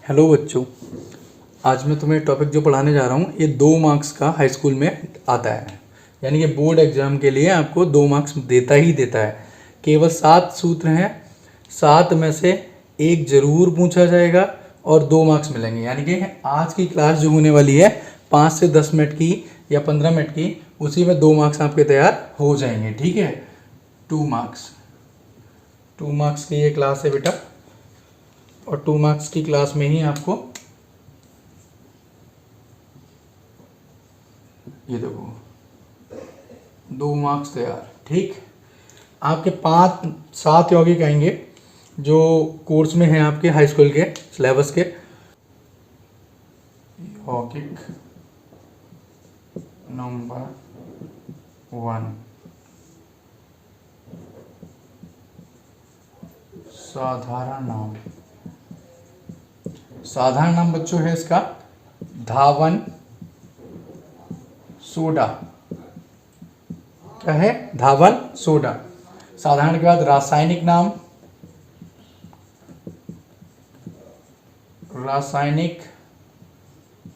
Hello बच्चों, आज मैं तुम्हें टॉपिक जो पढ़ाने जा रहा हूँ ये 2 मार्क्स का हाई स्कूल में आता है। यानी कि बोर्ड एग्जाम के लिए आपको 2 मार्क्स देता ही देता है। केवल 7 सूत्र हैं, 7 में से एक ज़रूर पूछा जाएगा और 2 मार्क्स मिलेंगे। यानी कि आज की क्लास जो होने वाली है 5 से 10 मिनट की या 15 मिनट की, उसी में 2 मार्क्स आपके तैयार हो जाएंगे। ठीक है, 2 मार्क्स की ये क्लास है बेटा, और 2 मार्क्स की क्लास में ही आपको ये देखो 2 मार्क्स तैयार। ठीक, आपके 5-7 यौगिक आएंगे जो कोर्स में हैं आपके हाई स्कूल के सिलेबस के। यौगिक नंबर 1 साधारण नाम। साधारण नाम बच्चों है इसका धावन सोडा। क्या है? धावन सोडा। साधारण के बाद रासायनिक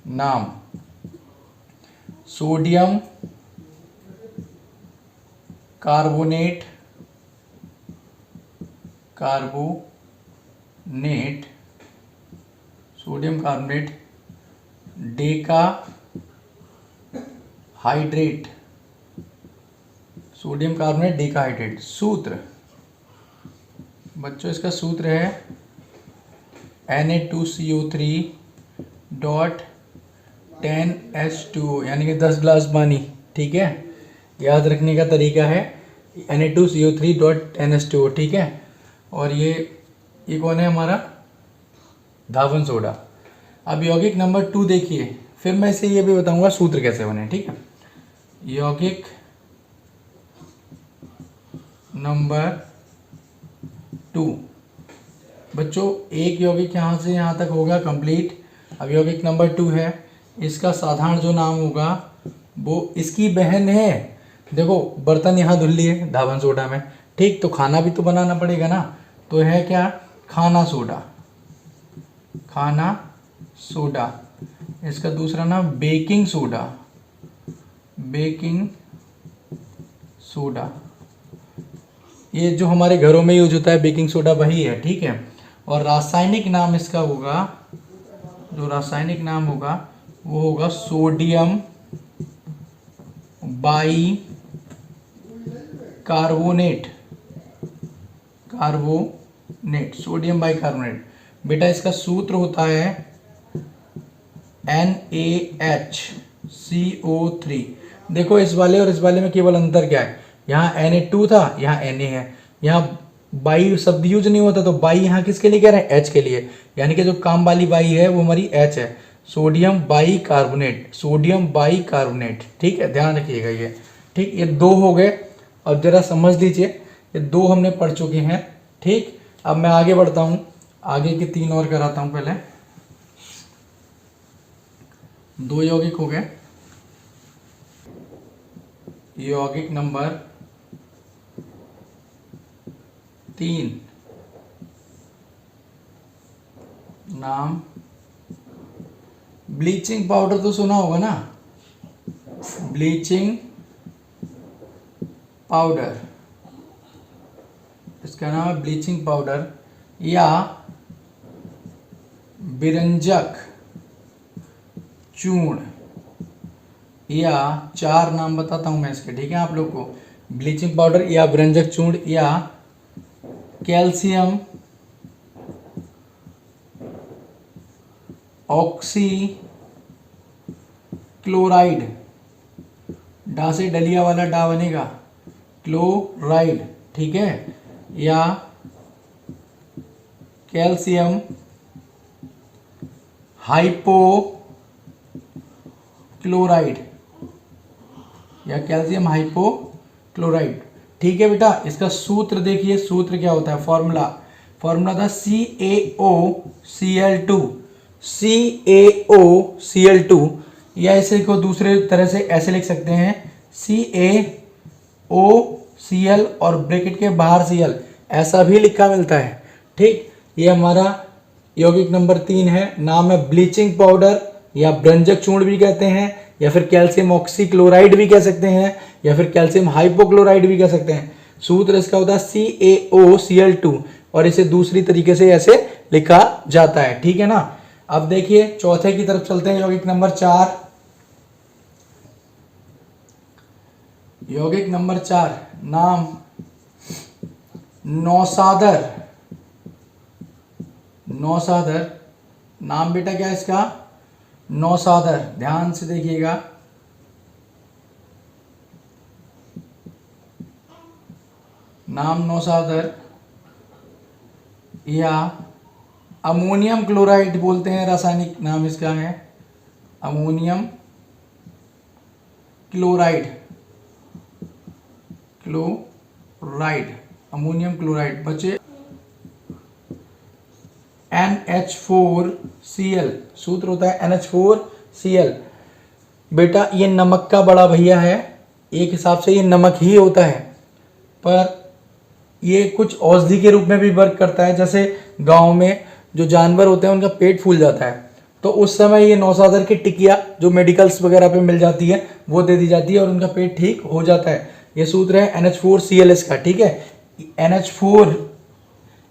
नाम, sodium carbonate, sodium carbonate, Deka hydrate, sodium carbonate Deka hydrate. सूत्र बच्चों इसका सूत्र है Na2CO3.10H2O, यानी कि 10 गिलास पानी। ठीक है, याद रखने का तरीका है Na2CO3.10H2O। ठीक है, और ये कौन है? हमारा धावन सोडा। अब यौगिक नंबर 2 देखिए, फिर मैं इसे ये भी बताऊंगा सूत्र कैसे बने। ठीक है, यौगिक नंबर 2 बच्चों, एक यौगिक यहाँ से यहाँ तक होगा कंप्लीट। अब यौगिक नंबर 2 है, इसका साधारण जो नाम होगा वो इसकी बहन है। देखो बर्तन यहाँ धुल लिए धावन सोडा में, ठीक, तो खाना भी तो बनाना पड़ेगा ना, तो है क्या? खाना सोडा। इसका दूसरा नाम बेकिंग सोडा। ये जो हमारे घरों में यूज होता है बेकिंग सोडा वही है। ठीक है, और रासायनिक नाम इसका होगा, वो होगा sodium by carbonate. Sodium by carbonate. बेटा इसका सूत्र होता है NaHCO3। देखो इस वाले और इस वाले में केवल अंतर क्या है? यहाँ Na2 था, यहाँ Na है। यहाँ बाई शब्द यूज नहीं होता, तो बाई यहाँ किसके लिए कह रहे हैं? H के लिए। यानी कि जो काम वाली बाई है वो हमारी H है, सोडियम बाई कार्बोनेट। ठीक है, ध्यान रखिएगा ये। ठीक, ये 2 हो गए। अब जरा समझ लीजिए, ये 2 हमने पढ़ चुके हैं। ठीक, अब मैं आगे बढ़ता हूँ, आगे के 3 और कराता हूँ। पहले 2 यौगिक हो गए। यौगिक नंबर 3 नाम ब्लीचिंग पाउडर। तो सुना होगा ना, ब्लीचिंग पाउडर। इसका नाम है ब्लीचिंग पाउडर या विरंजक चूर्ण, या 4 नाम बताता हूं मैं इसके। ठीक है, आप लोग को ब्लीचिंग पाउडर या विरंजक चूर्ण या कैल्शियम ऑक्सी क्लोराइड। डा से डलिया वाला डा बनेगा, क्लोराइड। ठीक है, या कैल्शियम हाइपोक्लोराइड, ठीक है बेटा, इसका सूत्र देखिए। सूत्र क्या होता है? फॉर्मूला था CaOCl2, या इसे को दूसरे तरह से ऐसे लिख सकते हैं CaOCl और ब्रैकेट के बाहर Cl, ऐसा भी लिखा मिलता है। ठीक, ये हमारा यौगिक नंबर 3 है, नाम है ब्लीचिंग पाउडर या ब्रंजक चूर्ण भी कहते हैं, या फिर कैल्शियम ऑक्सीक्लोराइड भी कह सकते हैं, या फिर कैल्शियम हाइपोक्लोराइड भी कह सकते हैं। सूत्र इसका होता है CaOCl2 और इसे दूसरी तरीके से ऐसे लिखा जाता है, ठीक है ना। अब देखिए चौथे की तरफ चलते हैं, यौगिक नंबर 4। यौगिक नंबर 4, नाम नौसादर। नौसादर नाम बेटा क्या है इसका, नौसादर। ध्यान से देखिएगा, नाम नौसादर या अमोनियम क्लोराइड बोलते हैं, रासायनिक नाम इसका है अमोनियम क्लोराइड। अमोनियम क्लोराइड बचे NH4Cl, सूत्र होता है NH4Cl। बेटा ये नमक का बड़ा भैया है, एक हिसाब से ये नमक ही होता है, पर ये कुछ औषधि के रूप में भी वर्क करता है। जैसे गांव में जो जानवर होते हैं उनका पेट फूल जाता है, तो उस समय ये नौसादर की टिकिया जो मेडिकल्स वगैरह पे मिल जाती है वो दे दी जाती है और उनका पेट ठीक हो जाता है। ये सूत्र है NH4Cl इसका, ठीक है।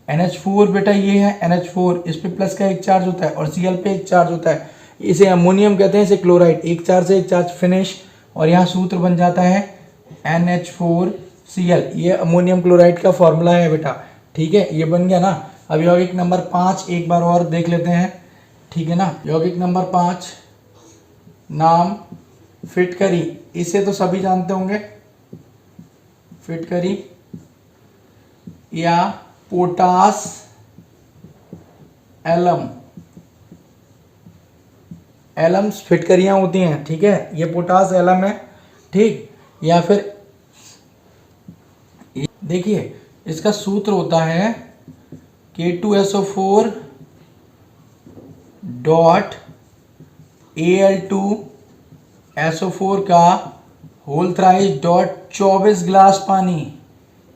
NH4 बेटा ये है NH4, इस पे प्लस का एक चार्ज होता है और Cl पे एक चार्ज होता है। इसे अमोनियम कहते हैं, इसे क्लोराइड, एक चार्ज से एक चार्ज फिनिश, और यहाँ सूत्र बन जाता है NH4Cl। ये अमोनियम क्लोराइड का फॉर्मूला है बेटा, ठीक है, ये बन गया ना। अब यौगिक नंबर 5 एक बार और देख लेते हैं, ठीक है ना। यौगिक नंबर 5, नाम फिटकरी। इसे तो सभी जानते होंगे, फिटकरी या पोटास एलम। एलम्स फिटकरियां होती हैं, ठीक है, ये पोटास एलम है, ठीक। या फिर देखिए इसका सूत्र होता है K2SO4 डॉट Al2SO4 का होल थ्राइस डॉट 24 ग्लास पानी।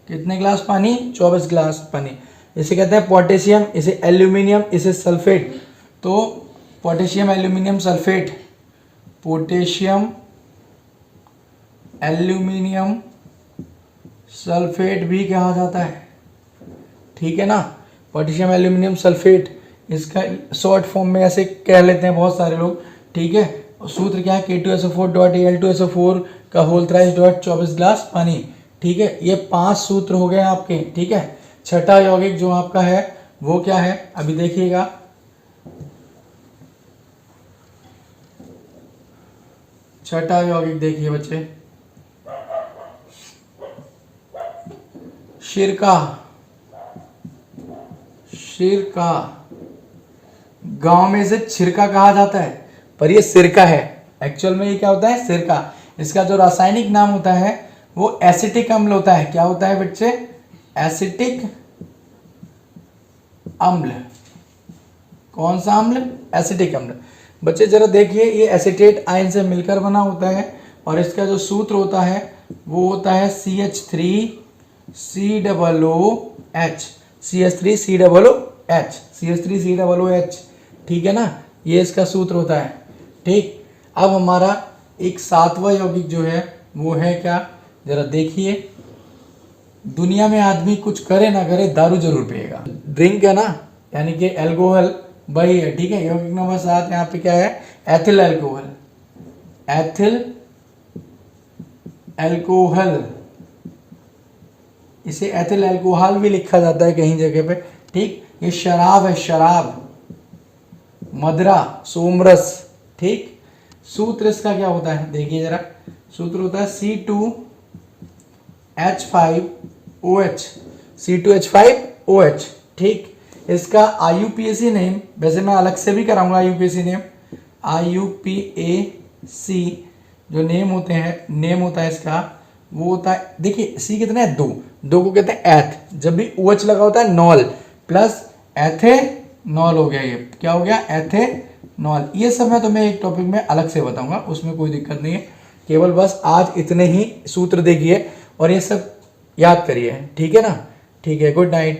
कितने ग्लास पानी, 24 ग्लास पानी। इसे कहते हैं पोटेशियम, इसे एल्यूमिनियम, इसे सल्फेट। तो potassium aluminium sulphate, potassium aluminium sulphate भी कहा जाता है, ठीक है ना। पोटेशियम एल्यूमिनियम सल्फेट, इसका शॉर्ट फॉर्म में ऐसे कह लेते हैं बहुत सारे लोग, ठीक है। सूत्र क्या है, K2SO4 डॉट Al2SO4 का होल थ्राइस डॉट 24 ग्लास पानी, ठीक है। ये 5 सूत्र हो गए आपके, ठीक है। छठा यौगिक जो आपका है वो क्या है, अभी देखिएगा। छठा यौगिक देखिए बच्चे, सिरका। सिरका गांव में इसे छिरका कहा जाता है, पर ये सिरका है। एक्चुअल में ये क्या होता है, सिरका। इसका जो रासायनिक नाम होता है वो एसिटिक अम्ल होता है। क्या होता है बच्चे, एसिटिक अम्ल। कौन सा अम्ल, एसिटिक अम्ल। बच्चे जरा देखिए, ये एसिटेट आयन से मिलकर बना होता है और इसका जो सूत्र होता है वो होता है CH3COOH, ठीक है ना। ये इसका सूत्र होता है, ठीक। अब हमारा एक 7वां यौगिक जो है वो है क्या, जरा देखिए। दुनिया में आदमी कुछ करे ना करे, दारू जरूर पिएगा। ड्रिंक है ना, यानी कि एल्कोहल वही है, ठीक है। यौगिक नंबर 7 यहाँ पे क्या है, एथिल एल्कोहल। एथिल एल्कोहल, इसे एथिल एल्कोहल भी लिखा जाता है कहीं जगह पे, ठीक। ये शराब है, शराब, मदरा, सोमरस, ठीक। सूत्र इसका क्या होता है, देखिए जरा। सूत्र होता है C2H5OH, C2H5OH, ठीक। इसका IUPAC नेम, वैसे मैं अलग से भी कराऊंगा IUPAC नेम। IUPAC जो नेम होते हैं, नेम होता है इसका, वो होता है, देखिए सी कितना है, 2 को कहते हैं एथ। जब भी OH लगा होता है नॉल, प्लस एथेनॉल हो गया। ये क्या हो गया, एथेनॉल। ये सब मैं तुम्हें एक टॉपिक में अलग से बताऊंगा, उसमें कोई दिक्कत नहीं है। केवल बस आज इतने ही सूत्र देखिए और ये सब याद करिए, ठीक है ना। ठीक है, गुड नाइट।